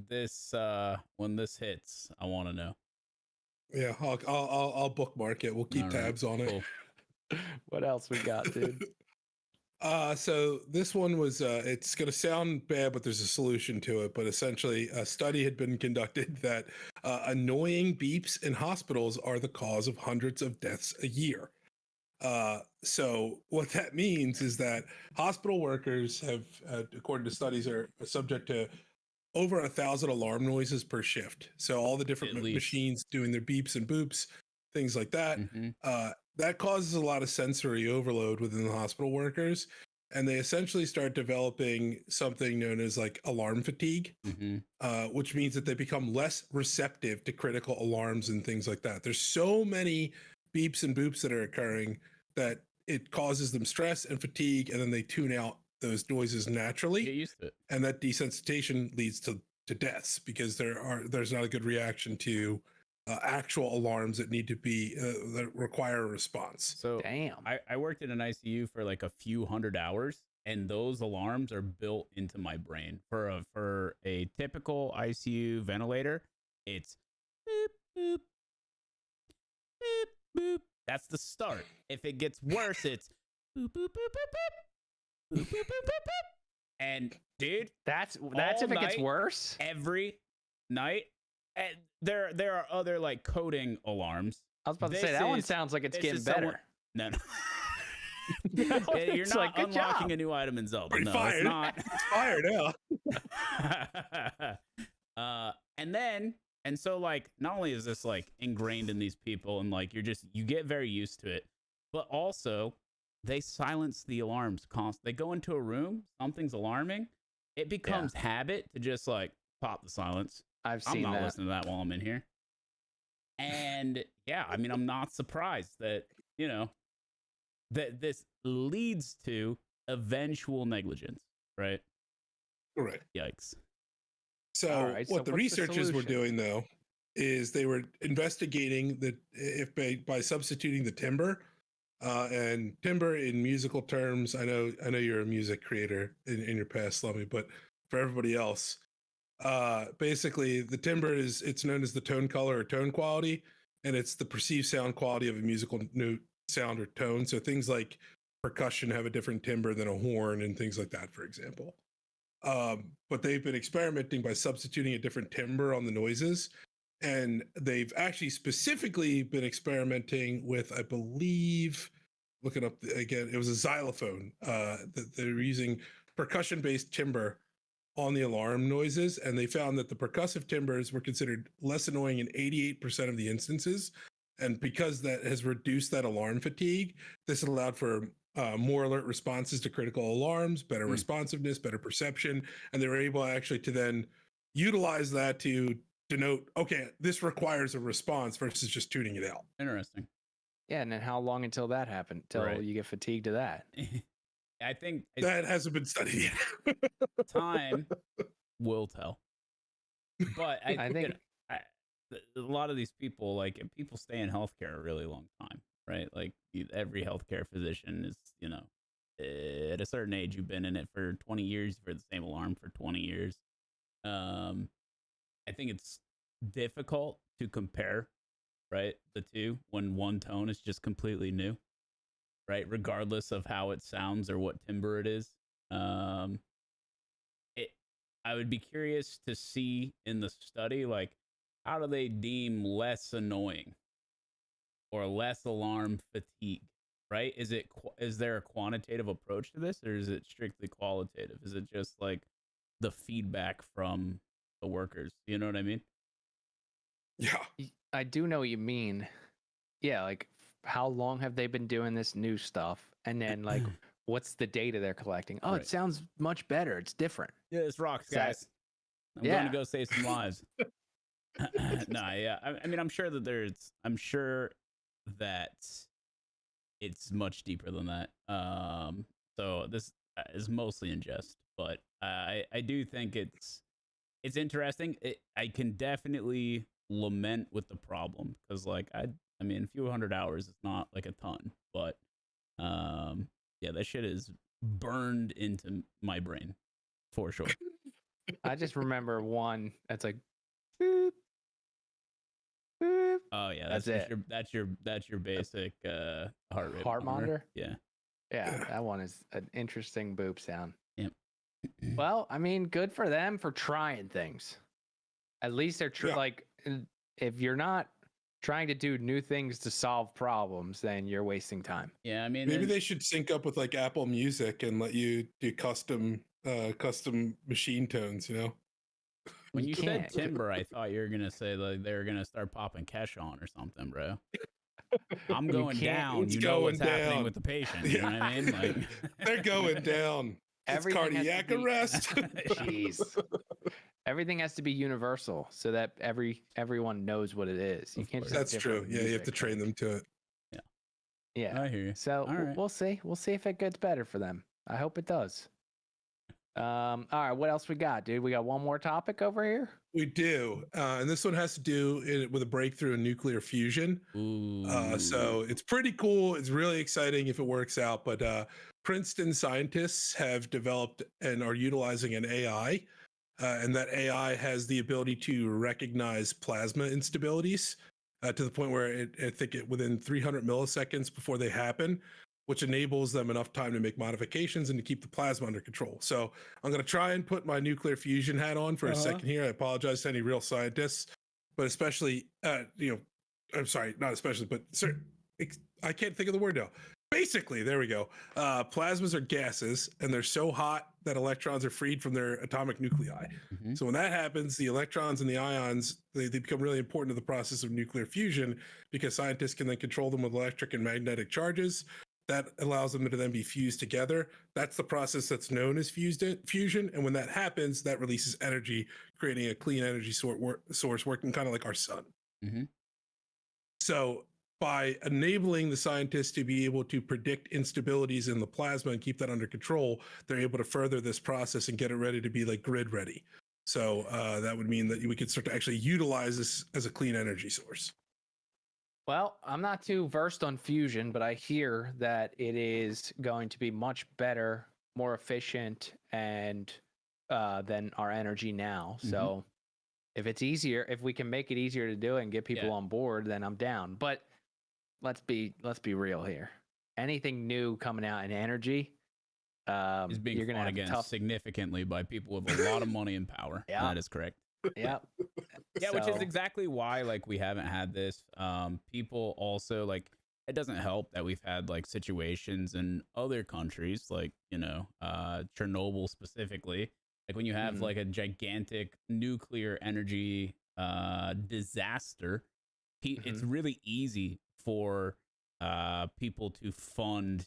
this hits, I want to know. Yeah, I'll bookmark it. We'll keep tabs on it. Cool. What else we got, dude? So this one was it's going to sound bad, but there's a solution to it. But essentially, a study had been conducted that annoying beeps in hospitals are the cause of hundreds of deaths a year. So what that means is that hospital workers have, according to studies, are subject to over 1,000 alarm noises per shift. So all the different machines doing their beeps and boops, things like that. That causes a lot of sensory overload within the hospital workers. And they essentially start developing something known as like alarm fatigue, which means that they become less receptive to critical alarms and things like that. There's so many beeps and boops that are occurring that it causes them stress and fatigue, and then they tune out those noises naturally. Get used to it. And that desensitization leads to deaths because there's not a good reaction to actual alarms that need to be that require a response. So damn, I worked in an ICU for like a few hundred hours, and those alarms are built into my brain. For a typical ICU ventilator, it's boop boop boop boop. That's the start. If it gets worse, it's boop boop boop boop boop boop boop boop boop boop. And dude, that's if it gets worse. Every night. And there are other like coding alarms. I was about to say that one sounds like it's getting better. No. You're not unlocking a new item in Zelda. Pretty no, fired. It's not. It's fired now. And so like not only is this like ingrained in these people and like you get very used to it, but also they silence the alarms constantly. They go into a room, something's alarming, it becomes habit to just like pop the silence. I'm not listening to that while I'm in here. And yeah, I mean, I'm not surprised that, that this leads to eventual negligence, right? Correct. Yikes. So what the researchers were doing though is they were investigating that if by substituting the timbre, and timbre in musical terms, I know you're a music creator in your past, Lummy, but for everybody else, basically the timbre it's known as the tone color or tone quality, and it's the perceived sound quality of a musical note, sound, or tone. So things like percussion have a different timbre than a horn and things like that, for example. But they've been experimenting by substituting a different timbre on the noises, and they've actually specifically been experimenting with, I believe, looking up again, it was a xylophone, that they're using percussion-based timbre on the alarm noises, and they found that the percussive timbres were considered less annoying in 88% of the instances. And because that has reduced that alarm fatigue, this allowed for more alert responses to critical alarms, better responsiveness, better perception, and they were able actually to then utilize that to denote, okay, this requires a response versus just tuning it out. Interesting. Yeah, and then how long until that happened? Until you get fatigued to that? I think that hasn't been studied yet. Time will tell. But I think a lot of these people, like people stay in healthcare a really long time, right? Like every healthcare physician is, at a certain age, you've been in it for 20 years for the same alarm for 20 years. I think it's difficult to compare, right, the two when one tone is just completely new. Right, regardless of how it sounds or what timbre it is. I would be curious to see in the study, like, how do they deem less annoying or less alarm fatigue? Right? Is there a quantitative approach to this, or is it strictly qualitative? Is it just like the feedback from the workers? You know what I mean? Yeah, I do know what you mean. Yeah, like, how long have they been doing this new stuff? And then like, what's the data they're collecting? Oh, it sounds much better. It's different. Yeah, this rocks, guys. I'm going to go save some lives. I mean, I'm sure that it's much deeper than that. So this is mostly in jest, but I do think it's interesting. I can definitely lament with the problem because like I mean, a few hundred hours is not like a ton, but Yeah, that shit is burned into my brain for sure. I just remember one that's like, boop, boop. Oh yeah, That's it. That's your basic heart rate Heart monitor. Yeah. Yeah, that one is an interesting boop sound. Yep. Well, I mean, good for them for trying things. At least they're like, if you're not trying to do new things to solve problems, then you're wasting time. Yeah, I mean, maybe they should sync up with like Apple Music and let you do custom machine tones. You know, when you said timbre, I thought you were gonna say like they were gonna start popping Keshawn or something, bro. I'm going down. You know what's happening with the patient. You know what I mean? Like they're going down. It's cardiac arrest. Jeez. Everything has to be universal so that everyone knows what it is. You can't. That's true. Yeah, you have to train them to it. Yeah. Yeah. I hear you. So we'll see. We'll see if it gets better for them. I hope it does. All right. What else we got, dude? We got one more topic over here. We do, and this one has to do with a breakthrough in nuclear fusion. So it's pretty cool. It's really exciting if it works out. But Princeton scientists have developed and are utilizing an AI, and that AI has the ability to recognize plasma instabilities to the point where I think within 300 milliseconds before they happen, which enables them enough time to make modifications and to keep the plasma under control. So I'm going to try and put my nuclear fusion hat on for a second here. I apologize to any real scientists, but especially, I'm sorry, not especially, but I can't think of the word now. Basically, there we go. Plasmas are gases, and they're so hot that electrons are freed from their atomic nuclei. Mm-hmm. So when that happens, the electrons and the ions, they become really important to the process of nuclear fusion because scientists can then control them with electric and magnetic charges. That allows them to then be fused together. That's the process that's known as fusion. And when that happens, that releases energy, creating a clean energy source working kind of like our sun. Mm-hmm. So by enabling the scientists to be able to predict instabilities in the plasma and keep that under control, they're able to further this process and get it ready to be like grid ready. So that would mean that we could start to actually utilize this as a clean energy source. Well, I'm not too versed on fusion, but I hear that it is going to be much better, more efficient, and than our energy now. Mm-hmm. So if it's easier, if we can make it easier to do it and get people on board, then I'm down. But let's be real here. Anything new coming out in energy is being fought against significantly by people with a lot of money and power. Yeah, that is correct. Yeah. Yeah, which is exactly why like we haven't had this. People also like it doesn't help that we've had like situations in other countries, like Chernobyl specifically. Like when you have like a gigantic nuclear energy disaster, it's really easy for people to fund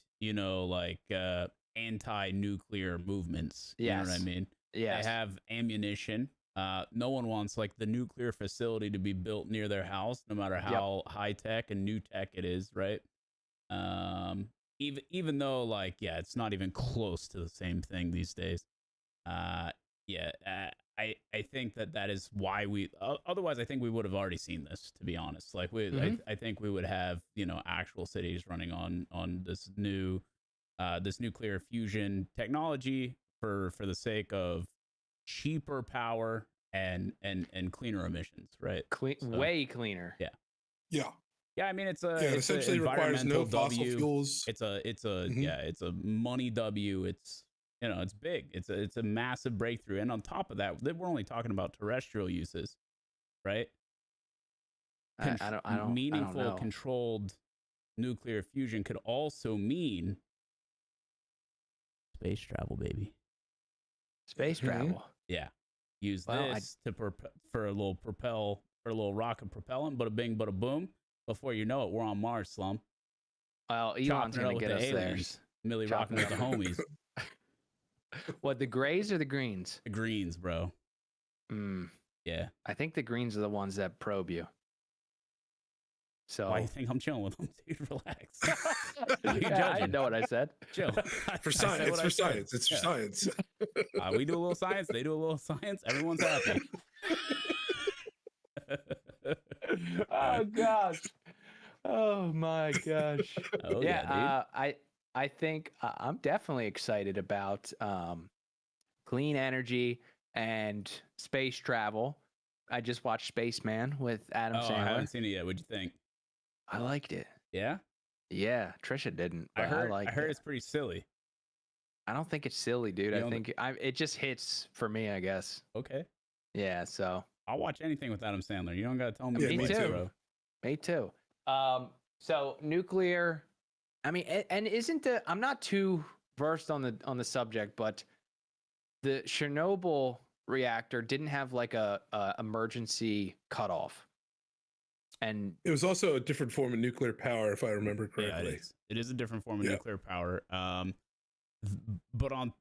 anti-nuclear movements. You know what I mean? Yeah, they have ammunition. No one wants like the nuclear facility to be built near their house, no matter how high tech and new tech it is, right? Even though like it's not even close to the same thing these days. I think that is why we. Otherwise, I think we would have already seen this. To be honest, like I think we would have actual cities running on this new this nuclear fusion technology for the sake of cheaper power and cleaner emissions, right? Way cleaner. Yeah. I mean, it's essentially requires no fossil fuels. It's a money W. It's it's big. It's a massive breakthrough. And on top of that, we're only talking about terrestrial uses, right? I don't know. Controlled nuclear fusion could also mean space travel, baby. Space travel. Yeah. Use this for a little rocket propellant, bada bing, bada boom. Before you know it, we're on Mars, Slum. Well, Elon's going to get us there. Millie rocking with the homies. What, the grays or the greens? The greens, bro. Yeah. I think the greens are the ones that probe you. So why do you think I'm chilling with them, dude? Relax. I know what I said. Chill. For science. It's for science. It's for science. We do a little science. They do a little science. Everyone's happy. Oh gosh. Oh my gosh. Oh, yeah, dude. I think I'm definitely excited about clean energy and space travel. I just watched Spaceman with Adam Sandler. I haven't seen it yet. What'd you think? I liked it. Yeah? Yeah, Trisha didn't, but I liked heard it. it's pretty silly. I don't think it's silly, dude. I think it just hits for me, I guess. Okay. Yeah, so I'll watch anything with Adam Sandler. You don't got to tell me. Yeah, me too. Bro. Me too. So nuclear, I mean, and isn't I'm not too versed on the subject, but the Chernobyl reactor didn't have like a emergency cutoff. And it was also a different form of nuclear power, if I remember correctly. Yeah, it is a different form of nuclear power. But on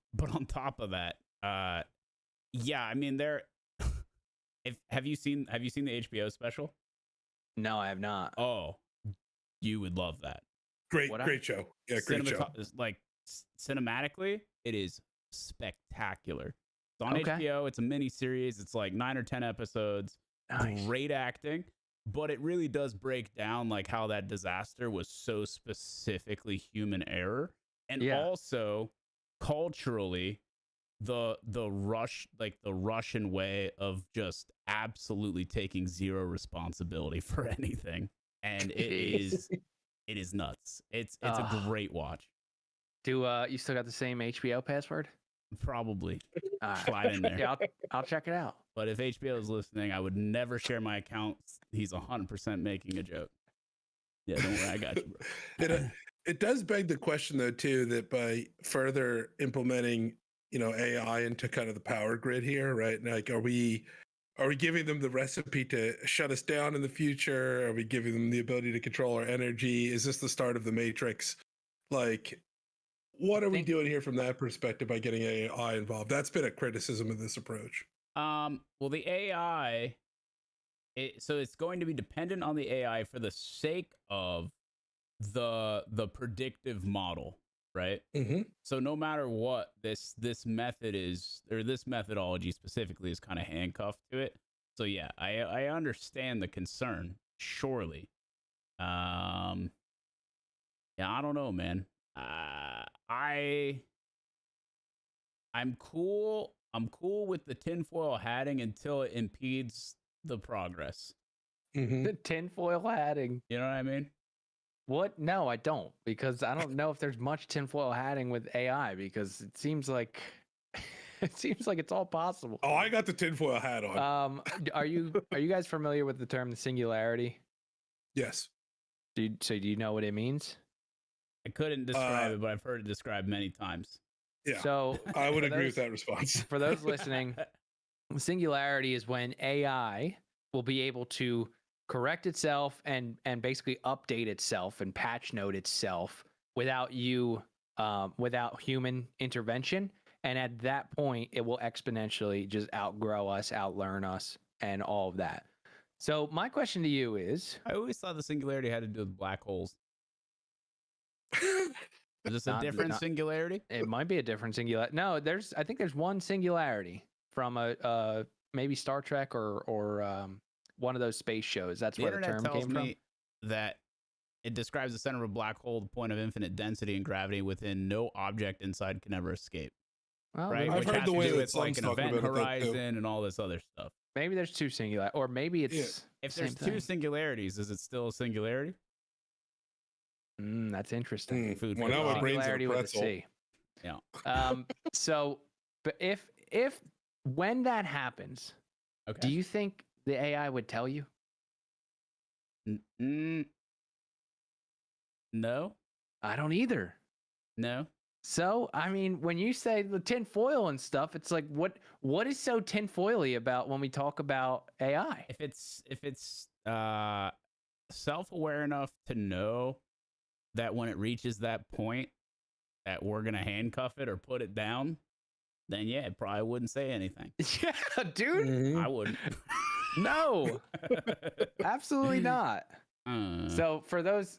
top of that, yeah, I mean, have you seen the HBO special? No, I have not. Oh, you would love that. Great show. Yeah, great show. Like cinematically, it is spectacular. It's on HBO. It's a mini series. It's like 9 or 10 episodes. Nice. Great acting, but it really does break down like how that disaster was so specifically human error, and also culturally the Russian way of just absolutely taking zero responsibility for anything, and it is nuts. It's a great watch. Do you still got the same HBO password? Probably. Slide in there. Yeah, I'll check it out. But if HBO is listening, I would never share my account. He's 100% making a joke. Yeah, don't worry, I got you, bro. It does beg the question, though, too, that by further implementing, AI into kind of the power grid here, right? Like, are we giving them the recipe to shut us down in the future? Are we giving them the ability to control our energy? Is this the start of the Matrix? Like, what are we doing here from that perspective by getting AI involved? That's been a criticism of this approach. Well, the AI, so it's going to be dependent on the AI for the sake of the predictive model, right? Mm-hmm. So no matter what, this method is, or this methodology specifically, is kind of handcuffed to it. So yeah, I understand the concern, surely. Yeah, I don't know, man. I'm cool with the tinfoil hatting until it impedes the progress. Mm-hmm. The tinfoil hatting. You know what I mean? What? No, I don't, because I don't know if there's much tinfoil hatting with AI, because it seems like it's all possible. Oh, I got the tinfoil hat on. Are you guys familiar with the term the singularity? Yes. Do you know what it means? I couldn't describe it, but I've heard it described many times. Yeah. So I would agree with that response. For those listening, singularity is when AI will be able to correct itself and basically update itself and patch note itself without human intervention. And at that point, it will exponentially just outgrow us, outlearn us, and all of that. So my question to you is, I always thought the singularity had to do with black holes. Is this a different singularity? It might be a different singularity. No, I think there's one singularity from a maybe Star Trek or one of those space shows. That's where the term came from. Me that it describes the center of a black hole, the point of infinite density and gravity within no object inside can ever escape. Well, right? I've Which heard has the to way do that with like an event horizon and all this other stuff. Maybe there's two singularities, or maybe it's if there's two singularities, is it still a singularity? That's interesting. Well, now my brain's in a pretzel. Yeah. So, but if when that happens, do you think the AI would tell you? No. I don't either. No. So, I mean, when you say the tinfoil and stuff, it's like, what is so tinfoily about when we talk about AI? If it's self-aware enough to know that when it reaches that point that we're gonna handcuff it or put it down, then yeah, it probably wouldn't say anything. Yeah, dude. Mm-hmm. I wouldn't. No, absolutely not. So for those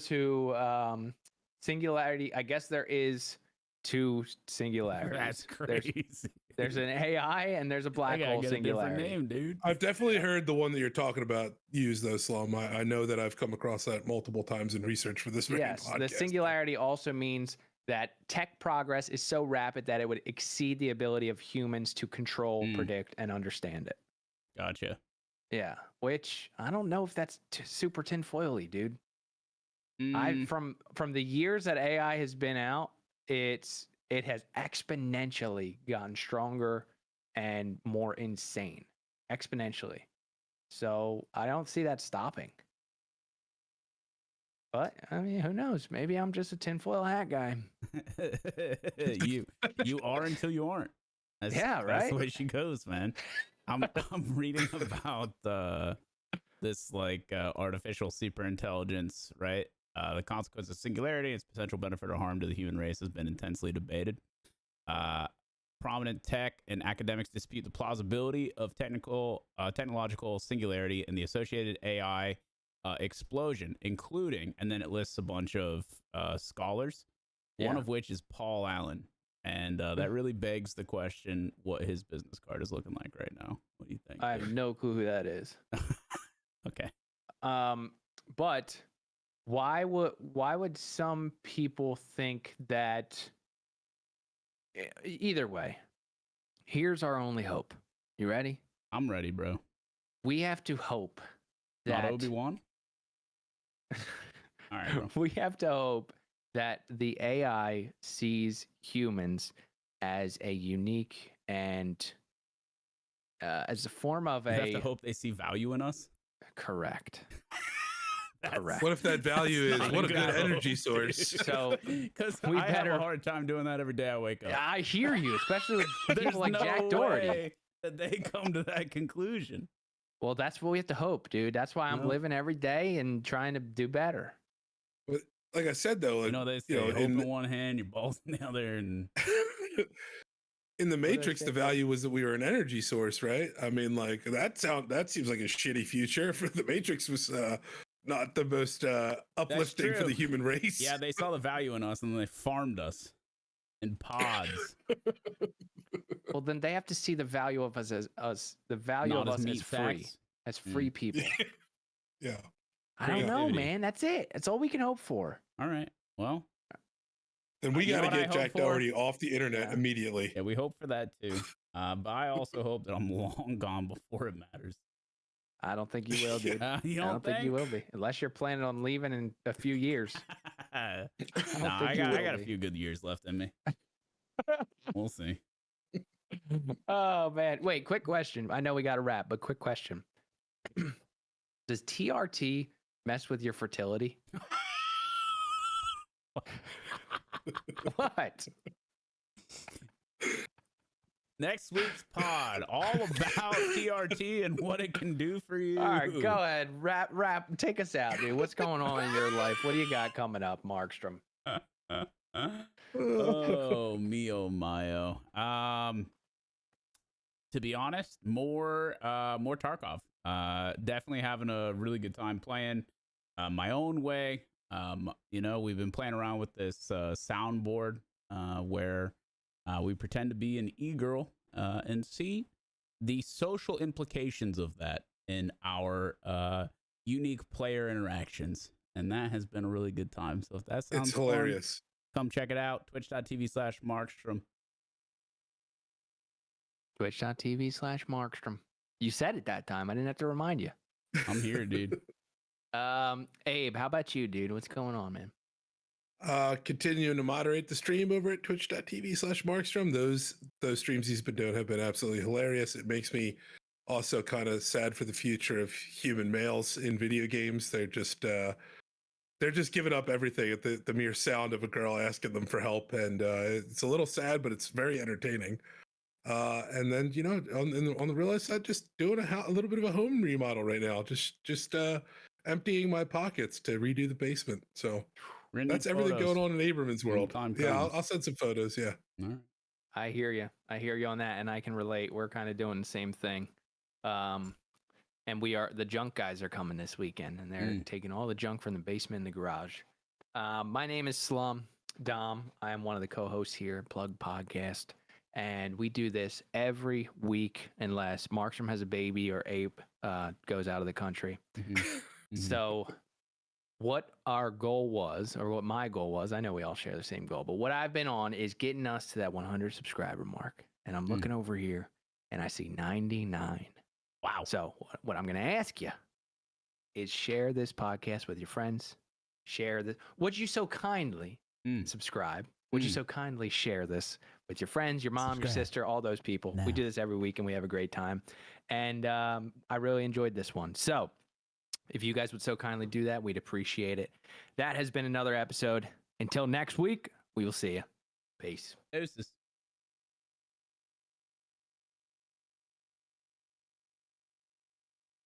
who singularity, I guess there is two singularities. That's crazy. There's an AI and there's a black hole get singularity. A different name, dude. I've definitely heard the one that you're talking about use though, Slum. I know that I've come across that multiple times in research for this very podcast. The singularity also means that tech progress is so rapid that it would exceed the ability of humans to control, predict, and understand it. Gotcha. Yeah, which I don't know if that's super tinfoily, dude. From the years that AI has been out, it has exponentially gotten stronger and more insane, exponentially. So I don't see that stopping. But I mean, who knows? Maybe I'm just a tinfoil hat guy. you are until you aren't. Right. That's the way she goes, man. I'm reading about this artificial superintelligence, right? The consequence of singularity, its potential benefit or harm to the human race has been intensely debated. Prominent tech and academics dispute the plausibility of technological singularity and the associated AI explosion, including, and then it lists a bunch of scholars, one of which is Paul Allen. And that really begs the question what his business card is looking like right now. What do you think? I have no clue who that is. Okay. But why would some people think that? Either way, here's our only hope. You ready? I'm ready, bro. We have to hope that not Obi-Wan. All right, bro. We have to hope that the AI sees humans as a unique and as a form of you have to hope they see value in us. Correct. Correct. What if that value is what a good energy source? So, because I have a hard time doing that every day I wake up. I hear you, especially with people like no Jack Doherty. Way that they come to that conclusion. Well, that's what we have to hope, dude. That's why I'm living every day and trying to do better. But like I said, though, they say hope in one hand, your balls in the other, and in the Matrix, the value was that we were an energy source, right? I mean, like that seems like a shitty future. For the Matrix was not the most uplifting for the human race. Yeah, they saw the value in us, and then they farmed us in pods. Well, then they have to see the value of us as the value not of us as free, as free people. Yeah. I don't know, man. That's it. That's all we can hope for. All right. Well, then we got to get Jack Doherty off the internet immediately. Yeah, we hope for that too. But I also hope that I'm long gone before it matters. I don't think you will, dude. I don't think you will be, unless you're planning on leaving in a few years. I got a few good years left in me. We'll see. Oh man! Wait, quick question. I know we got to wrap, but quick question: does TRT mess with your fertility? What? Next week's pod, all about TRT and what it can do for you. All right, go ahead. Wrap. Take us out, dude. What's going on in your life? What do you got coming up, Markstrom? Oh, mio mayo. To be honest, more Tarkov. Definitely having a really good time playing my own way. We've been playing around with this soundboard where we pretend to be an e-girl and see the social implications of that in our unique player interactions. And that has been a really good time. So if that sounds hilarious, come check it out. Twitch.tv/Markstrom. Twitch.tv/Markstrom. You said it that time. I didn't have to remind you. I'm here, dude. Abe, how about you, dude? What's going on, man? Continuing to moderate the stream over at twitch.tv/Markstrom. Those streams he's been doing have been absolutely hilarious. It makes me also kind of sad for the future of human males in video games. They're just giving up everything at the mere sound of a girl asking them for help, and it's a little sad, but it's very entertaining. And then on the real side, just doing a little bit of a home remodel right now. Just emptying my pockets to redo the basement. So that's everything going on in Aberman's world. Yeah, I'll send some photos. Yeah. All right. I hear you on that, and I can relate. We're kind of doing the same thing. And the junk guys are coming this weekend, and they're taking all the junk from the basement in the garage. My name is Slum. Dom. I am one of the co-hosts here, Plug Podcast, and we do this every week unless Markstrom has a baby or Ape goes out of the country. So what our goal was, or what my goal was, I know we all share the same goal, but what I've been on is getting us to that 100 subscriber mark. And I'm looking over here and I see 99. Wow. So what I'm going to ask you is share this podcast with your friends. Share this. Would you so kindly subscribe? Would you so kindly share this with your friends, your mom, your sister, all those people? No. We do this every week and we have a great time. And I really enjoyed this one. So if you guys would so kindly do that, we'd appreciate it. That has been another episode. Until next week, we will see you. Peace. Deuces.